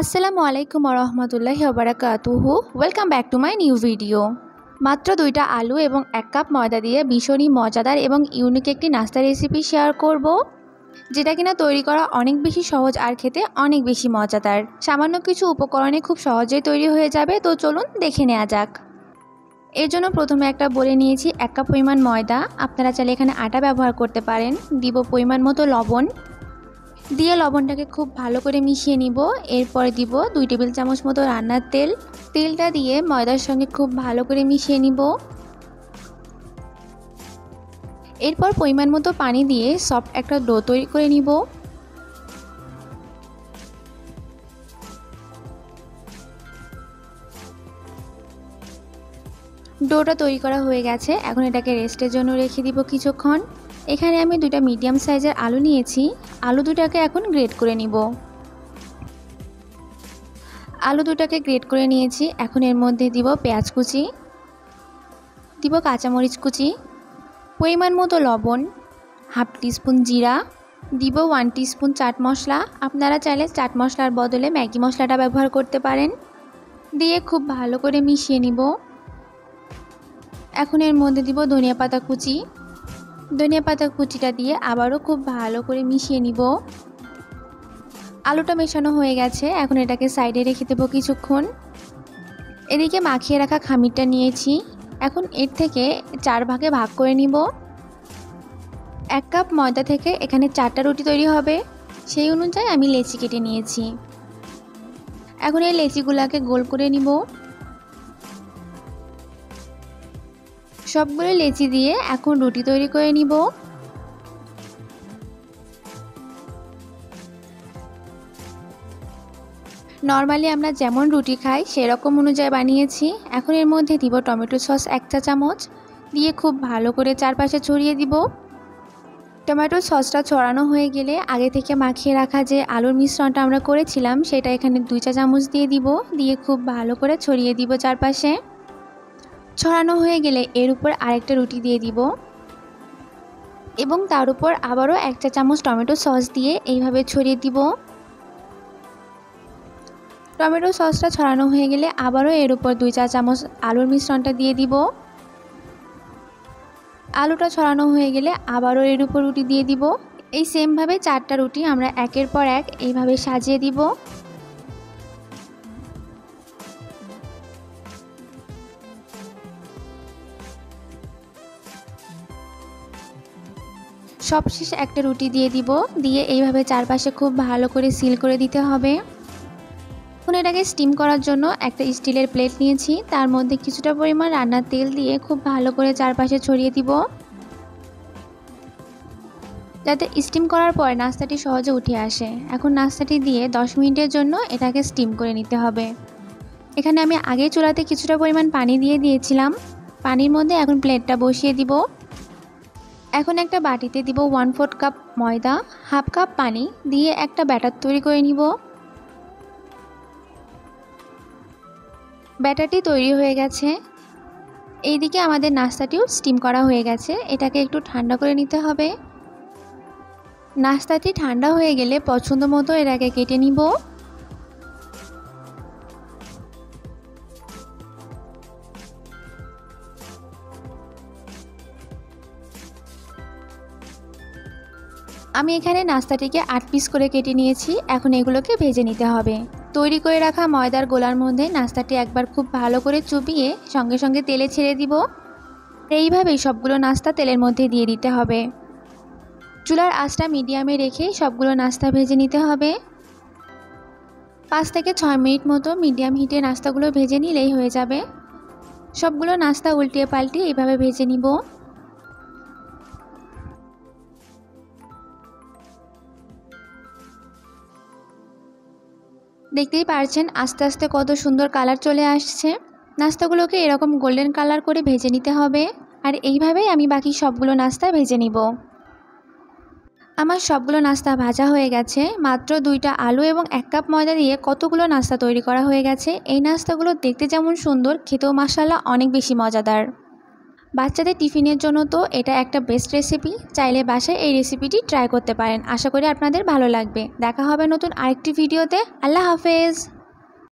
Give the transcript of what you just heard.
আসসালামু আলাইকুম ওয়া বারাকাতুহু। Welcome back to my new video. মাত্র 2টা আলু এবং 1 কাপ ময়দা দিয়ে ভীষণই মজাদার এবং ইউনিক একটি নাস্তা রেসিপি শেয়ার করব, যেটা কিনা তৈরি করা অনেক বেশি সহজ আর খেতে অনেক বেশি মজাদার। সামান্য কিছু উপকরণে খুব সহজেই তৈরি হয়ে যাবে। তো চলুন দেখে নেওয়া যাক। এর জন্য প্রথমে একটা বলে নিয়েছি 1 কাপ পরিমাণ ময়দা। আপনারা চাইলে এখানে আটা ব্যবহার করতে পারেন। দিব পরিমাণ মতো লবণ, দিয়ে লবণটাকে খুব ভালো করে মিশিয়ে নিব। এরপরে দিব 2 টেবিল চামচ মতো রান্নার তেল। তেলটা দিয়ে ময়দার সঙ্গে খুব ভালো করে মিশিয়ে নিব। এরপর পরিমাণ মতো পানি দিয়ে সফট একটা ডো তৈরি করে নিব। ডোটা তৈরি করা হয়ে গেছে। এখন এটাকে রেস্টের জন্য রেখে দিব কিছুক্ষণ। এখানে আমি 2টা মিডিয়াম সাইজের আলু নিয়েছি। আলু দুটাকে এখন গ্রেট করে নিব। আলু দুটাকে গ্রেট করে নিয়েছি। এখন এর মধ্যে দিব পেঁয়াজ কুচি, দিব কাঁচামরিচ কুচি, পরিমাণ মতো লবণ, হাফ টিস্পুন জিরা, দিব 1 টিস্পুন চাট মশলা। আপনারা চাইলে চাট মশলার বদলে ম্যাগি মশলাটা ব্যবহার করতে পারেন। দিয়ে খুব ভালো করে মিশিয়ে নিব। এখন এর মধ্যে দিব ধনিয়া পাতা কুচি। ধনিয়া পাতা কুচিটা দিয়ে আবারও খুব ভালো করে মিশিয়ে নিব। আলুটা মেশানো হয়ে গেছে। এখন এটাকে সাইডে রেখে দেবো কিছুক্ষণ। এদিকে মাখিয়ে রাখা খামিরটা নিয়েছি। এখন এর থেকে 4 ভাগে ভাগ করে নিব। 1 কাপ ময়দা থেকে এখানে 4টা রুটি তৈরি হবে, সেই অনুযায়ী আমি লেচি কেটে নিয়েছি। এখন এই লেচিগুলোকে গোল করে নিব। সবগুলো লেচি দিয়ে এখন রুটি তৈরি করে নিব। নরমালি আমরা যেমন রুটি খাই সেরকম অনুযায়ী বানিয়েছি। এখন এর মধ্যে দিব টমেটো সস 1 চা চামচ, দিয়ে খুব ভালো করে চারপাশে ছড়িয়ে দিব। টমেটো সসটা ছড়ানো হয়ে গেলে আগে থেকে মাখিয়ে রাখা যে আলুর মিশ্রণটা আমরা করেছিলাম সেটা এখানে 2 চা চামচ দিয়ে দিব। দিয়ে খুব ভালো করে ছড়িয়ে দিব চারপাশে। ছড়ানো হয়ে গেলে এর উপর আরেকটা রুটি দিয়ে দিব এবং তার উপর আবারও 1 চা চামচ টমেটো সস দিয়ে এইভাবে ছড়িয়ে দিব। টমেটো সসটা ছড়ানো হয়ে গেলে আবারও এর উপর 2 চা চামচ আলুর মিশ্রণটা দিয়ে দিব। আলুটা ছড়ানো হয়ে গেলে আবারও এর উপর রুটি দিয়ে দিব। এই সেমভাবে 4টা রুটি আমরা একের পর এক এইভাবে সাজিয়ে দিব। সবশেষে একটা রুটি দিয়ে দিব। দিয়ে এইভাবে চারপাশে খুব ভালো করে সিল করে দিতে হবে। এখন এটাকে স্টিম করার জন্য একটা স্টিলের প্লেট নিয়েছি। তার মধ্যে কিছুটা পরিমাণ রান্নার তেল দিয়ে খুব ভালো করে চারপাশে ছড়িয়ে দিব, যাতে স্টিম করার পর নাস্তাটি সহজে উঠে আসে। এখন নাস্তাটি দিয়ে 10 মিনিটের জন্য এটাকে স্টিম করে নিতে হবে। এখানে আমি আগে চুলাতে কিছুটা পরিমাণ পানি দিয়ে দিয়েছিলাম। পানির মধ্যে এখন প্লেটটা বসিয়ে দিব। এখন একটা বাটিতে দিব 1/4 কাপ ময়দা, হাফ কাপ পানি দিয়ে একটা ব্যাটার তৈরি করে নিব। ব্যাটারটি তৈরি হয়ে গেছে। এইদিকে আমাদের নাস্তাটিও স্টিম করা হয়ে গেছে। এটাকে একটু ঠান্ডা করে নিতে হবে। নাস্তাটি ঠান্ডা হয়ে গেলে পছন্দ মতো এটাকে কেটে নিব। আমি এখানে নাস্তাটিকে 8 পিস করে কেটে নিয়েছি। এখন এগুলোকে ভেজে নিতে হবে। তৈরি করে রাখা ময়দার গোলার মধ্যে নাস্তাটি একবার খুব ভালো করে চুবিয়ে সঙ্গে সঙ্গে তেলে ছেড়ে দিব। এইভাবেই সবগুলো নাস্তা তেলের মধ্যে দিয়ে দিতে হবে। চুলার আঁচটা মিডিয়ামে রেখে সবগুলো নাস্তা ভেজে নিতে হবে। 5 থেকে 6 মিনিট মতো মিডিয়াম হিটে নাস্তাগুলো ভেজে নিলেই হয়ে যাবে। সবগুলো নাস্তা উল্টিয়ে পাল্টিয়ে এইভাবে ভেজে নিব। দেখতেই পারছেন আস্তে আস্তে কত সুন্দর কালার চলে আসছে। নাস্তাগুলোকে এরকম গোল্ডেন কালার করে ভেজে নিতে হবে। আর এইভাবেই আমি বাকি সবগুলো নাস্তা ভেজে নিব। আমার সবগুলো নাস্তা ভাজা হয়ে গেছে। মাত্র 2টা আলু এবং 1 কাপ ময়দা দিয়ে কতগুলো নাস্তা তৈরি করা হয়ে গেছে। এই নাস্তাগুলো দেখতে যেমন সুন্দর, খেতেও মাশাআল্লাহ অনেক বেশি মজাদার। বাচ্চাদের টিফিনের জন্য তো এটা একটা বেস্ট রেসিপি। চাইলে বাসায় এই রেসিপিটি ট্রাই করতে পারেন। আশা করি আপনাদের ভালো লাগবে। দেখা হবে নতুন আরেকটি ভিডিওতে। আল্লাহ হাফেজ।